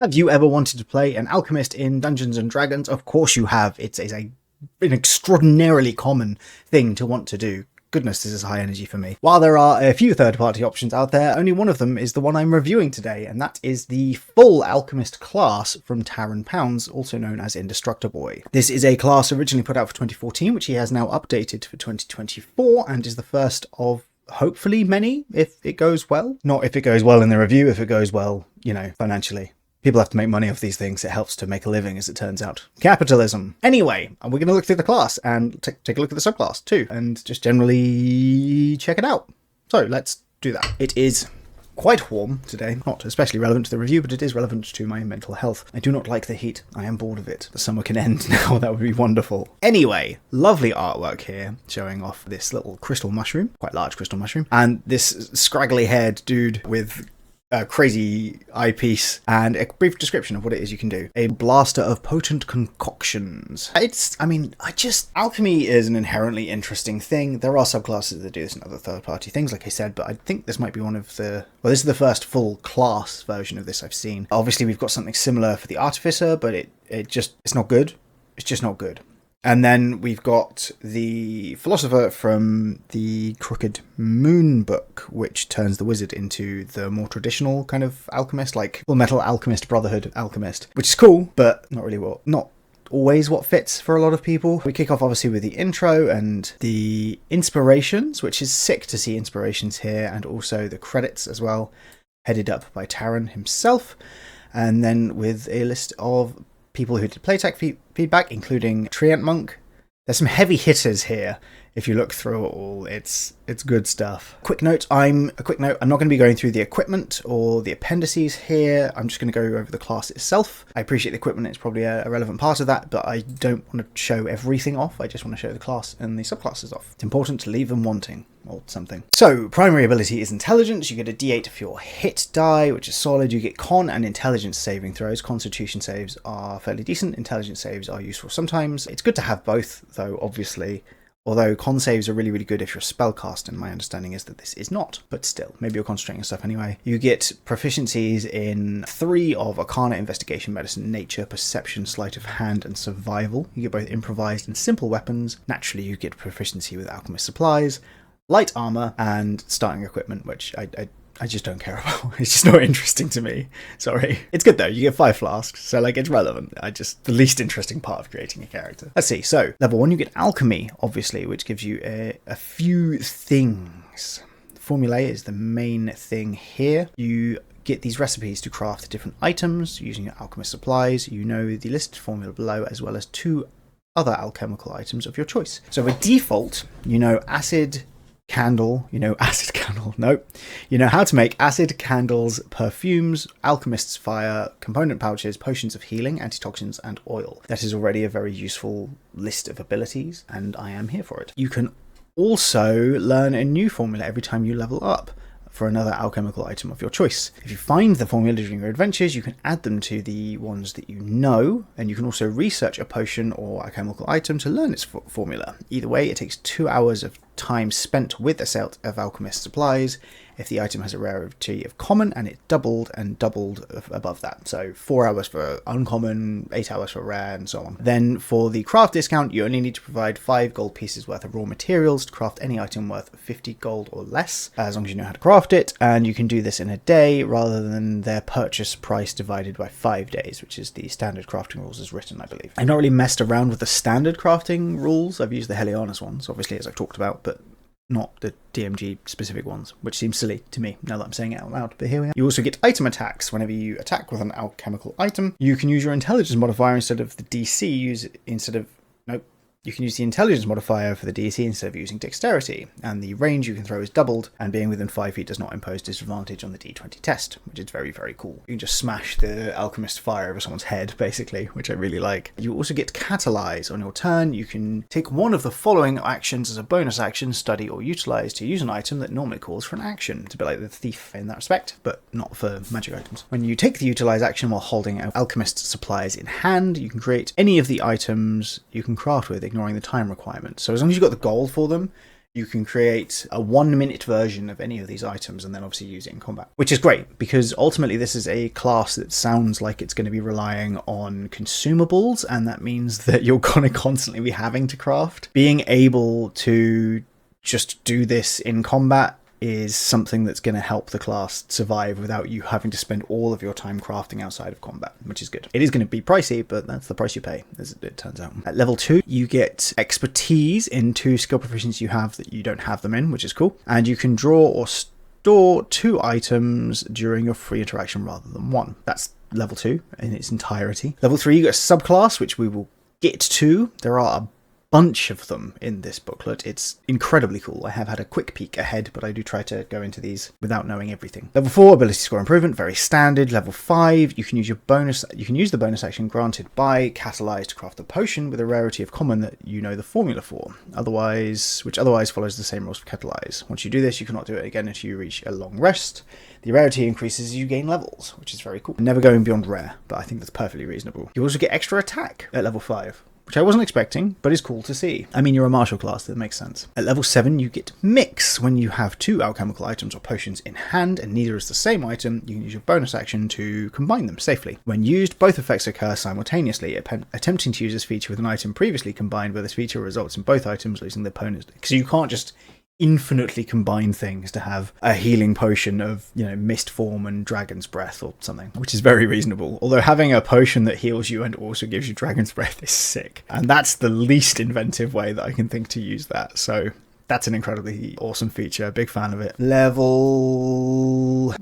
Have you ever wanted to play an alchemist in Dungeons & Dragons? Of course you have. It's an extraordinarily common thing to want to do. Goodness, this is high energy for me. While there are a few third-party options out there, only one of them is the one I'm reviewing today, and that is the full Alchemist class from Taran Pounds, also known as Indestructoboy. This is a class originally put out for 2014, which he has now updated for 2024, and is the first of hopefully many, if it goes well. Not if it goes well in the review, if it goes well, you know, financially. People have to make money off these things. It helps to make a living, as it turns out. Capitalism. Anyway, we're going to look through the class and take a look at the subclass too, and just generally check it out. So let's do that. It is quite warm today. Not especially relevant to the review, but it is relevant to my mental health. I do not like the heat. I am bored of it. The summer can end now. That would be wonderful. Anyway, lovely artwork here, showing off this little crystal mushroom, quite large crystal mushroom, and this scraggly-haired dude with a crazy eyepiece, and a brief description of what it is you can do. A blaster of potent concoctions. Alchemy is an inherently interesting thing. There are subclasses that do this and other third-party things, like I said, but I think this might be one of the... Well, this is the first full class version of this I've seen. Obviously, we've got something similar for the Artificer, but it's not good. It's just not good. And then we've got the Philosopher from the Crooked Moon book, which turns the wizard into the more traditional kind of alchemist, like Full Metal Alchemist Brotherhood alchemist, which is cool, but not always what fits for a lot of people. We kick off obviously with the intro and the inspirations, which is sick to see inspirations here, and also the credits as well, headed up by Taran himself, and then with a list of people who did playtech feedback, including Treant Monk. There's some heavy hitters here. If you look through it all, it's good stuff. Quick note, I'm not going to be going through the equipment or the appendices here. I'm just going to go over the class itself. I appreciate the equipment, it's probably a relevant part of that, but I don't want to show everything off. I just want to show the class and the subclasses off. It's important to leave them wanting, or something. So, primary ability is intelligence. You get a d8 for your hit die, which is solid. You get con and intelligence saving throws. Constitution saves are fairly decent. Intelligence saves are useful sometimes. It's good to have both, though, obviously. Although con saves are really, really good if you're a spellcaster, and my understanding is that this is not. But still, maybe you're concentrating on stuff anyway. You get proficiencies in 3 of Arcana, Investigation, Medicine, Nature, Perception, Sleight of Hand, and Survival. You get both improvised and simple weapons. Naturally, you get proficiency with Alchemist supplies, light armor, and starting equipment, which I just don't care about. It's just not interesting to me. Sorry. It's good though. You get 5 flasks, so like it's relevant. The least interesting part of creating a character. Let's see. So level 1, you get alchemy, obviously, which gives you a few things. Formulae is the main thing here. You get these recipes to craft different items using your alchemist supplies. You know the listed formula below, as well as 2 other alchemical items of your choice. So by default, you know acid candle, you know how to make acid candles, perfumes, alchemist's fire, component pouches, potions of healing, antitoxins, and oil. That is already a very useful list of abilities, and I am here for it. You can also learn a new formula every time you level up for another alchemical item of your choice. If you find the formula during your adventures, you can add them to the ones that you know, and you can also research a potion or alchemical item to learn its formula. Either way, it takes 2 hours of time spent with a set of alchemist supplies if the item has a rarity of common, and it doubled above that. So 4 hours for uncommon, 8 hours for rare, and so on. Then for the craft discount, you only need to provide 5 gold pieces worth of raw materials to craft any item worth 50 gold or less, as long as you know how to craft it, and you can do this in a day rather than their purchase price divided by 5 days, which is the standard crafting rules as written, I believe. I've not really messed around with the standard crafting rules. I've used the Helianus ones, obviously, as I've talked about, but not the DMG specific ones, which seems silly to me now that I'm saying it out loud, but here we are. You also get item attacks. Whenever you attack with an alchemical item, you can use your intelligence modifier instead of the DC. You can use the intelligence modifier for the DC instead of using dexterity, and the range you can throw is doubled, and being within 5 feet does not impose disadvantage on the D20 test, which is very, very cool. You can just smash the alchemist fire over someone's head, basically, which I really like. You also get catalyze. On your turn, you can take one of the following actions as a bonus action, study or utilize to use an item that normally calls for an action. It's a bit like the thief in that respect, but not for magic items. When you take the utilize action while holding alchemist supplies in hand, you can create any of the items you can craft with, ignoring the time requirement. So as long as you've got the gold for them, you can create a 1-minute version of any of these items and then obviously use it in combat, which is great because ultimately this is a class that sounds like it's going to be relying on consumables, and that means that you're going to constantly be having to craft. Being able to just do this in combat is something that's going to help the class survive without you having to spend all of your time crafting outside of combat, which is good. It is going to be pricey, but that's the price you pay, as it turns out. At level 2, you get expertise in 2 skill proficiencies you have that you don't have them in, which is cool. And you can draw or store 2 items during your free interaction rather than 1. That's level 2 in its entirety. Level 3, you get a subclass, which we will get to. There are a bunch of them in this booklet. It's incredibly cool. I have had a quick peek ahead, but I do try to go into these without knowing everything. Level 4, ability score improvement, very standard. Level 5, you can use the bonus action granted by Catalyze to craft a potion with a rarity of common that you know the formula for, which otherwise follows the same rules for Catalyze. Once you do this, you cannot do it again until you reach a long rest. The rarity increases as you gain levels, which is very cool. Never going beyond rare, but I think that's perfectly reasonable. You also get extra attack at level 5. Which I wasn't expecting, but is cool to see. I mean, you're a martial class, that makes sense. At level 7, you get Mix. When you have 2 alchemical items or potions in hand, and neither is the same item, you can use your bonus action to combine them safely. When used, both effects occur simultaneously. Attempting to use this feature with an item previously combined with this feature results in both items losing their opponents. Because you can't just infinitely combine things to have a healing potion of, mist form and dragon's breath or something, which is very reasonable. Although having a potion that heals you and also gives you dragon's breath is sick. And that's the least inventive way that I can think to use that. So that's an incredibly awesome feature. Big fan of it.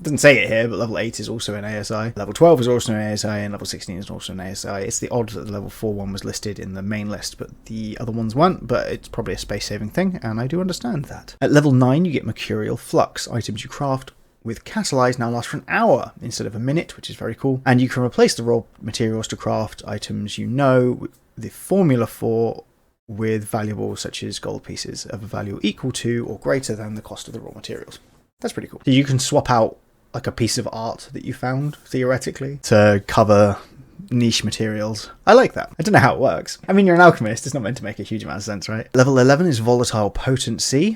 Doesn't say it here, but level 8 is also an ASI. Level 12 is also an ASI, and level 16 is also an ASI. It's the odd that the level 4 one was listed in the main list, but the other ones weren't, but it's probably a space-saving thing, and I do understand that. At level 9, you get Mercurial Flux. Items you craft with Catalyze now last for an hour instead of a minute, which is very cool. And you can replace the raw materials to craft items the formula for with valuables such as gold pieces of a value equal to or greater than the cost of the raw materials. That's pretty cool. So you can swap out like a piece of art that you found, theoretically, to cover niche materials. I like that. I don't know how it works. I mean, you're an alchemist. It's not meant to make a huge amount of sense, right? Level 11 is Volatile Potency.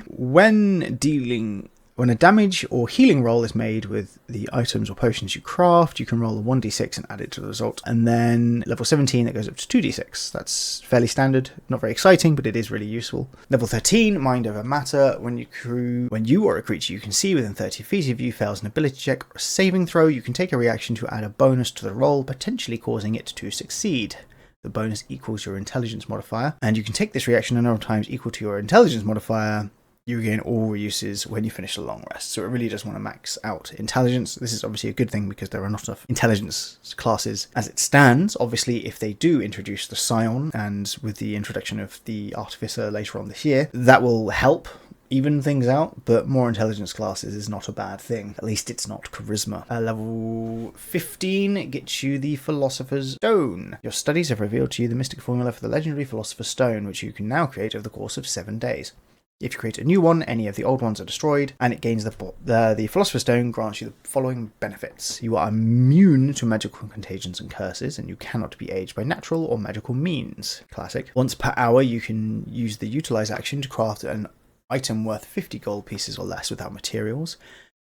When a damage or healing roll is made with the items or potions you craft, you can roll a 1d6 and add it to the result. And then level 17, that goes up to 2d6. That's fairly standard, not very exciting, but it is really useful. Level 13, Mind Over Matter. When you or a creature you can see within 30 feet of you fails an ability check or a saving throw, you can take a reaction to add a bonus to the roll, potentially causing it to succeed. The bonus equals your intelligence modifier, and you can take this reaction a number of times equal to your intelligence modifier. You gain all uses when you finish a long rest. So it really does want to max out intelligence. This is obviously a good thing because there are not enough intelligence classes as it stands. Obviously, if they do introduce the Scion, and with the introduction of the Artificer later on this year, that will help even things out, but more intelligence classes is not a bad thing. At least it's not charisma. Level 15 gets you the Philosopher's Stone. Your studies have revealed to you the mystic formula for the legendary Philosopher's Stone, which you can now create over the course of 7 days. If you create a new one, any of the old ones are destroyed, and it gains the Philosopher's Stone grants you the following benefits. You are immune to magical contagions and curses, and you cannot be aged by natural or magical means. Classic. Once per hour, you can use the Utilize action to craft an item worth 50 gold pieces or less without materials,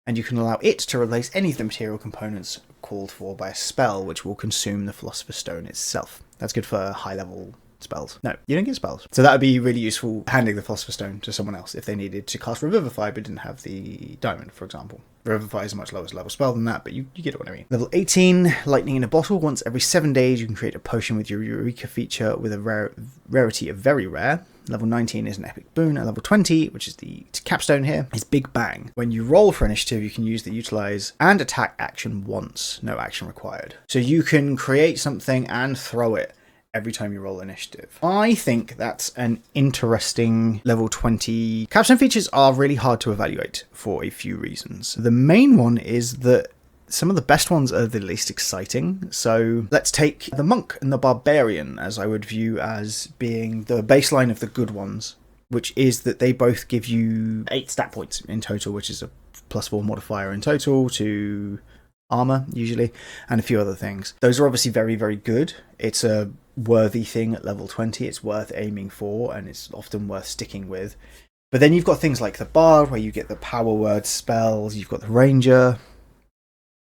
and you can allow it to replace any of the material components called for by a spell, which will consume the Philosopher's Stone itself. That's good for high-level spells. No, you don't get spells. So that would be really useful handing the Philosopher's Stone to someone else if they needed to cast Revivify but didn't have the diamond, for example. Revivify is a much lower level spell than that, but you get what I mean. Level 18, Lightning in a Bottle. Once every 7 days, you can create a potion with your Eureka feature with a rarity of very rare. Level 19 is an epic boon. At level 20, which is the capstone here, is Big Bang. When you roll for initiative, you can use the Utilize and Attack action once. No action required. So you can create something and throw it every time you roll initiative. I think that's an interesting level 20. Capstone features are really hard to evaluate for a few reasons. The main one is that some of the best ones are the least exciting. So let's take the Monk and the Barbarian, as I would view as being the baseline of the good ones, which is that they both give you 8 stat points in total, which is a +4 modifier in total to armor, usually, and a few other things. Those are obviously very, very good. It's a worthy thing at level 20. It's worth aiming for, and it's often worth sticking with. But then you've got things like the Bard, where you get the power word spells. You've got the Ranger,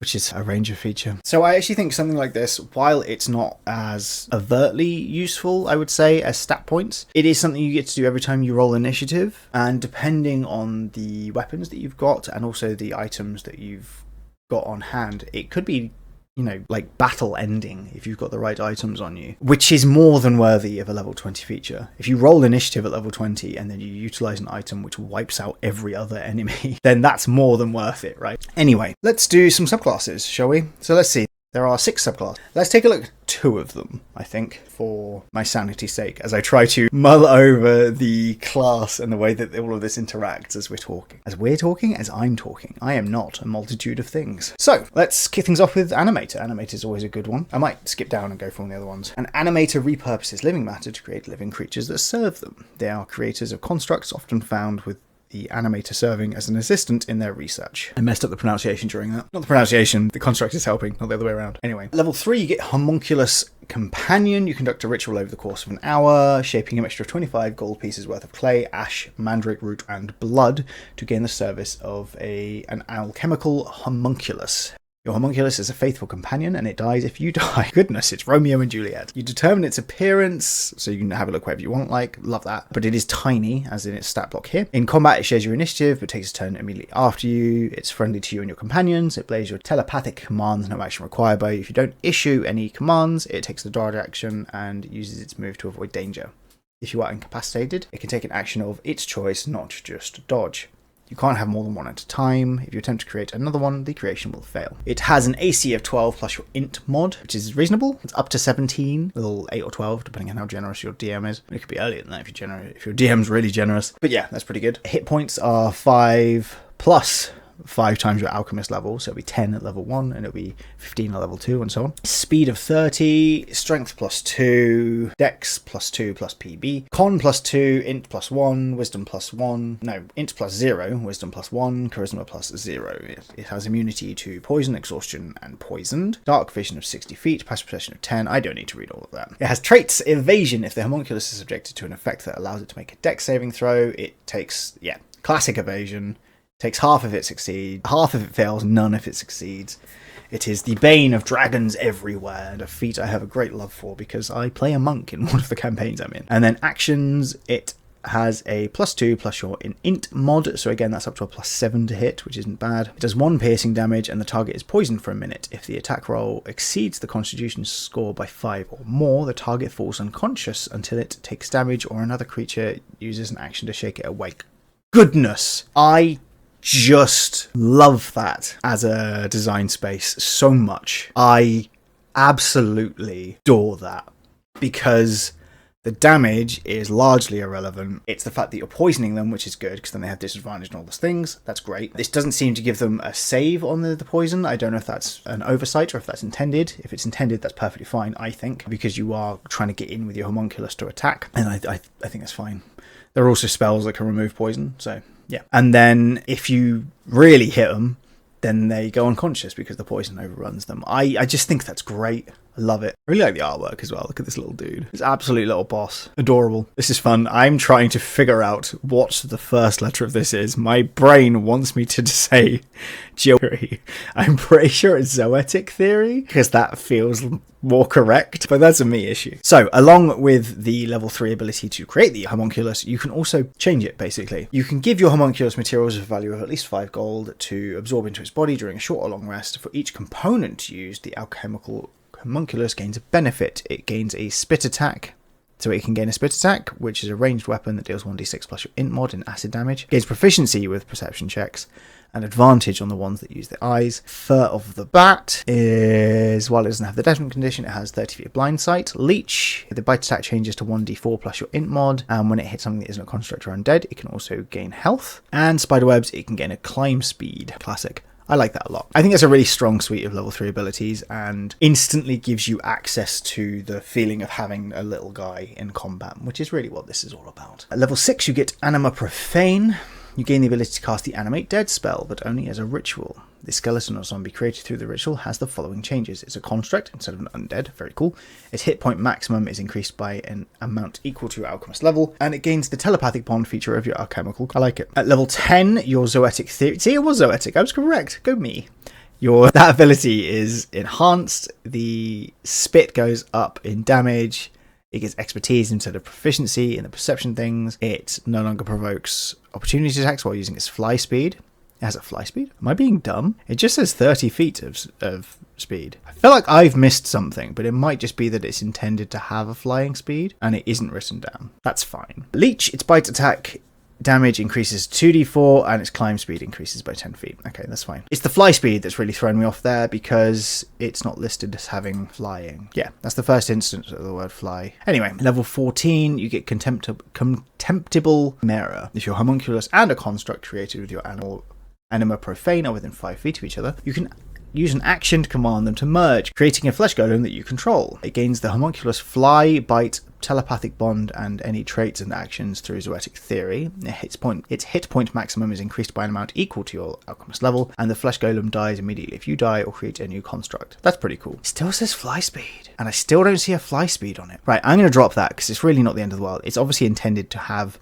which is a ranger feature. So I actually think something like this, while it's not as overtly useful, I would say, as stat points, it is something you get to do every time you roll initiative. And depending on the weapons that you've got and also the items that you've got on hand, it could be, you know, like battle ending if you've got the right items on you, which is more than worthy of a level 20 feature. If you roll initiative at level 20 and then you utilize an item which wipes out every other enemy, then that's more than worth it, right? Anyway, let's do some subclasses, shall we? So let's see. There are 6 subclasses. Let's take a look at 2 of them, I think, for my sanity's sake, as I try to mull over the class and the way that all of this interacts as we're talking. As we're talking? As I'm talking. I am not a multitude of things. So, let's kick things off with Animator. Animator is always a good one. I might skip down and go for one of the other ones. An Animator repurposes living matter to create living creatures that serve them. They are creators of constructs often found with the animator serving as an assistant in their research. I messed up the pronunciation during that. Not the pronunciation, the construct is helping, not the other way around. Anyway, level 3, you get Homunculus Companion. You conduct a ritual over the course of an hour, shaping a mixture of 25 gold pieces worth of clay, ash, mandrake root, and blood to gain the service of an alchemical homunculus. Your homunculus is a faithful companion, and it dies if you die. Goodness, it's Romeo and Juliet. You determine its appearance, so you can have a look wherever you want, like, love that. But it is tiny, as in its stat block here. In combat, it shares your initiative, but takes a turn immediately after you. It's friendly to you and your companions. It plays your telepathic commands, no action required by you. If you don't issue any commands, it takes the dodge action and uses its move to avoid danger. If you are incapacitated, it can take an action of its choice, not just dodge. You can't have more than one at a time. If you attempt to create another one, the creation will fail. It has an AC of 12 plus your int mod, which is reasonable. It's up to 17, a little 8 or 12, depending on how generous your DM is. It could be earlier than that if your DM's really generous. But yeah, that's pretty good. Hit points are 5 plus 5 times your Alchemist level, so it'll be 10 at level 1, and it'll be 15 at level 2, and so on. Speed of 30, strength plus 2, dex plus 2 plus PB, con plus 2, int plus 1, wisdom plus 1, no, int plus 0, wisdom plus 1, charisma plus 0. It has immunity to poison, exhaustion, and poisoned. Dark vision of 60 feet, passive perception of 10. I don't need to read all of that. It has traits, evasion. If the homunculus is subjected to an effect that allows it to make a dex saving throw, it takes, classic evasion. Takes half if it succeeds, half if it fails, none if it succeeds. It is the bane of dragons everywhere, and a feat I have a great love for because I play a monk in one of the campaigns I'm in. And then actions, it has a +2 plus your int mod, so again that's up to a +7 to hit, which isn't bad. It does 1 piercing damage, and the target is poisoned for a minute. If the attack roll exceeds the constitution score by 5 or more, the target falls unconscious until it takes damage or another creature uses an action to shake it awake. Goodness! I just love that as a design space so much. I absolutely adore that because the damage is largely irrelevant. It's the fact that you're poisoning them, which is good because then they have disadvantage and all those things. That's great. This doesn't seem to give them a save on the poison. I don't know if that's an oversight or if that's intended. If it's intended, that's perfectly fine, I think, because you are trying to get in with your homunculus to attack, and I think that's fine. There are also spells that can remove poison, so yeah. And then if you really hit them, then they go unconscious because the poison overruns them. I just think that's great. I love it. I really like the artwork as well. Look at this little dude. This absolute little boss. Adorable. This is fun. I'm trying to figure out what the first letter of this is. My brain wants me to say geometry. I'm pretty sure it's zoetic theory because that feels more correct, but that's a me issue. So along with the level 3 ability to create the homunculus, you can also change it basically. You can give your homunculus materials of a value of at least 5 gold to absorb into its body during a short or long rest. For each component used, the alchemical homunculus gains a benefit. It gains a spit attack, so it can gain a spit attack, which is a ranged weapon that deals 1d6 plus your int mod in acid damage. Gains proficiency with perception checks and advantage on the ones that use the eyes. Fur of the bat is, while it doesn't have the detriment condition, it has 30 feet of blind sight. Leech, the bite attack changes to 1d4 plus your int mod, and when it hits something that isn't a construct or undead, it can also gain health. And spiderwebs, it can gain a climb speed. Classic. I like that a lot. I think that's a really strong suite of level 3 abilities and instantly gives you access to the feeling of having a little guy in combat, which is really what this is all about. At level 6, you get Anima Profane. You gain the ability to cast the Animate Dead spell, but only as a ritual. The skeleton or zombie created through the ritual has the following changes. It's a construct instead of an undead, very cool. Its hit point maximum is increased by an amount equal to your Alchemist level, and it gains the telepathic bond feature of your alchemical. I like it. At level 10, your Zoetic theory... See, it was Zoetic, I was correct. Go me. That ability is enhanced. The spit goes up in damage. It gets expertise instead of proficiency in the perception things. It no longer provokes opportunity attacks while using its fly speed. It has a fly speed? Am I being dumb? It just says 30 feet of speed. I feel like I've missed something, but it might just be that it's intended to have a flying speed and it isn't written down. That's fine. Leech, its bite attack damage increases 2d4 and its climb speed increases by 10 feet. Okay, that's fine. It's the fly speed that's really thrown me off there because it's not listed as having flying. Yeah, that's the first instance of the word fly. Anyway, level 14, you get Contemptible Mirror. If your homunculus and a construct created with your Anima Profane are within 5 feet of each other, you can use an action to command them to merge, creating a flesh golem that you control. It gains the homunculus fly, bite, telepathic bond, and any traits and actions through Zoetic theory. Its hit point maximum is increased by an amount equal to your alchemist level, and the flesh golem dies immediately if you die or create a new construct. That's pretty cool. It still says fly speed, and I still don't see a fly speed on it. Right, I'm going to drop that because it's really not the end of the world. It's obviously intended to have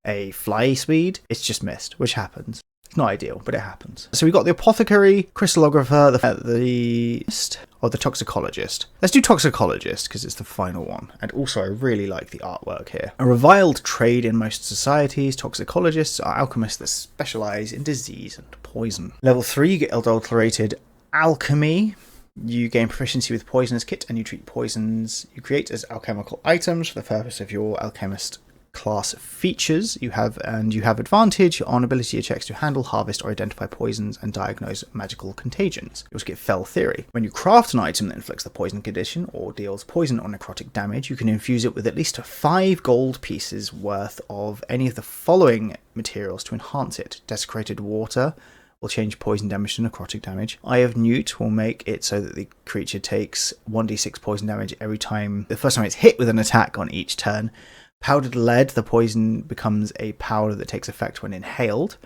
a fly speed. It's just missed, which happens. It's not ideal, but it happens. So we got the Apothecary, Crystallographer, the Toxicologist. Let's do Toxicologist because it's the final one. And also I really like the artwork here. A reviled trade in most societies, Toxicologists are alchemists that specialise in disease and poison. Level 3, you get Adulterated Alchemy. You gain proficiency with Poisonous Kit and you treat poisons you create as alchemical items for the purpose of your Alchemist class features. You have advantage on ability checks to handle, harvest, or identify poisons and diagnose magical contagions. You also get Fell Theory. When you craft an item that inflicts the poison condition or deals poison or necrotic damage, you can infuse it with at least 5 gold pieces worth of any of the following materials to enhance it. Desecrated Water will change poison damage to necrotic damage. Eye of Newt will make it so that the creature takes 1d6 poison damage every time, the first time it's hit with an attack on each turn. Powdered Lead, the poison becomes a powder that takes effect when inhaled.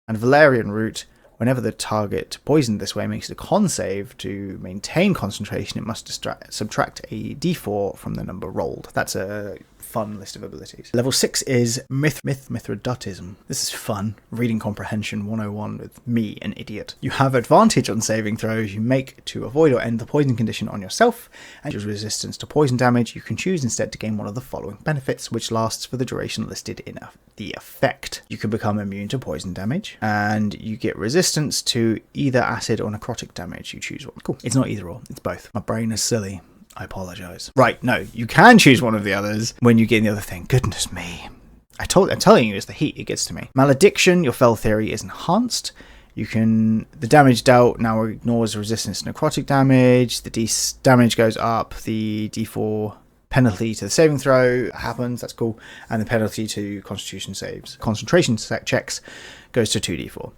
And Valerian Root, whenever the target poisoned this way makes a con save to maintain concentration, it must subtract a d4 from the number rolled. That's a fun list of abilities. Level 6 is Mithridatism. This is fun. Reading Comprehension 101 with me, an idiot. You have advantage on saving throws you make to avoid or end the poison condition on yourself, and your resistance to poison damage. You can choose instead to gain one of the following benefits, which lasts for the duration listed in the effect. You can become immune to poison damage, and you get resistance to either acid or necrotic damage. You choose one. Cool. It's not either or, it's both. My brain is silly. I apologise. Right, no, you can choose one of the others when you get the other thing. Goodness me. I'm telling you, it's the heat. It gets to me. Malediction, your Fell Theory is enhanced. The damage dealt now ignores resistance to necrotic damage. The damage goes up. The d4 penalty to the saving throw happens. That's cool. And the penalty to concentration checks goes to 2d4.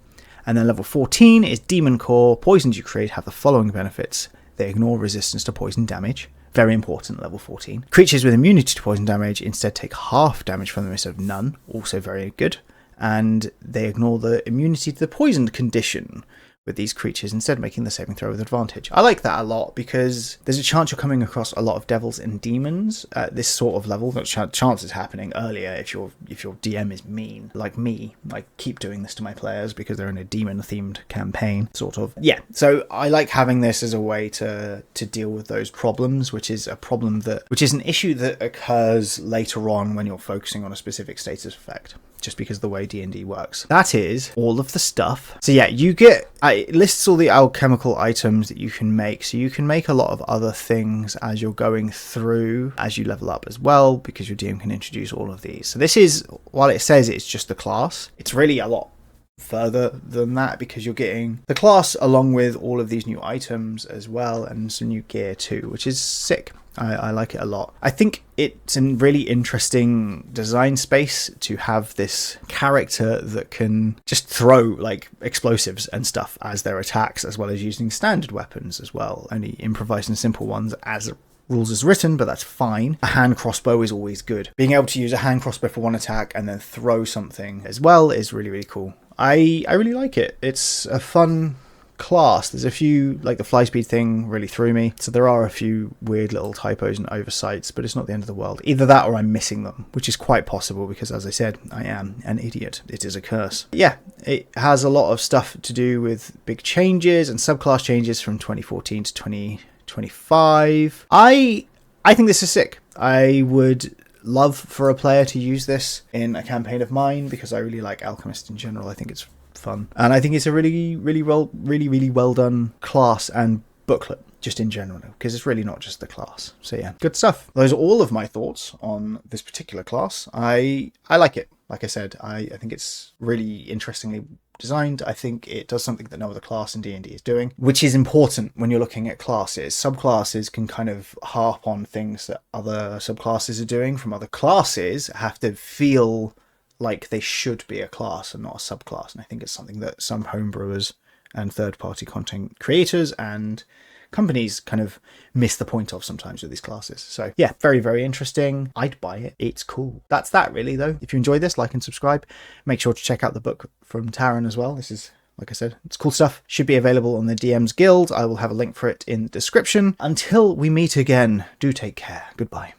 And then level 14 is Demon Core. Poisons you create have the following benefits. They ignore resistance to poison damage. Very important, level 14. Creatures with immunity to poison damage instead take half damage from them instead of none. Also very good. And they ignore the immunity to the poisoned condition with these creatures, instead making the saving throw with advantage. I like that a lot because there's a chance you're coming across a lot of devils and demons at this sort of level. That chance is happening earlier if your DM is mean, like me. I keep doing this to my players because they're in a demon-themed campaign, sort of. Yeah, so I like having this as a way to deal with those problems, which is an issue that occurs later on when you're focusing on a specific status effect. Just because of the way D&D works. That is all of the stuff. So yeah, it lists all the alchemical items that you can make. So you can make a lot of other things as you're going through, as you level up as well, because your DM can introduce all of these. So this is, while it says it's just the class, it's really a lot further than that because you're getting the class along with all of these new items as well and some new gear too, which is sick. I like it a lot. I think it's a really interesting design space to have this character that can just throw like explosives and stuff as their attacks, as well as using standard weapons as well, only improvised and simple ones as rules as written, but that's fine. A hand crossbow is always good. Being able to use a hand crossbow for one attack and then throw something as well is really, really cool. I really like it. It's a fun class. There's a few, like the fly speed thing really threw me, so there are a few weird little typos and oversights, but it's not the end of the world. Either that or I'm missing them, which is quite possible because, as I said, I am an idiot. It is a curse. Yeah, it has a lot of stuff to do with big changes and subclass changes from 2014 to 2025. I think this is sick. I would love for a player to use this in a campaign of mine because I really like Alchemist in general. I think it's fun, and I think it's a really well done class and booklet just in general, because it's really not just the class. So yeah, good stuff. Those are all of my thoughts on this particular class. I like it. Like I said, I think it's really interestingly designed. I think it does something that no other class in D&D is doing, which is important when you're looking at classes. Subclasses can kind of harp on things that other subclasses are doing from other classes, have to feel like they should be a class and not a subclass. And I think it's something that some homebrewers and third-party content creators and companies kind of miss the point of sometimes with these classes. So yeah, very, very interesting. I'd buy it. It's cool. That's that really, though. If you enjoyed this, like and subscribe. Make sure to check out the book from Taran as well. This is, like I said, it's cool stuff. Should be available on the DM's Guild. I will have a link for it in the description. Until we meet again, do take care. Goodbye.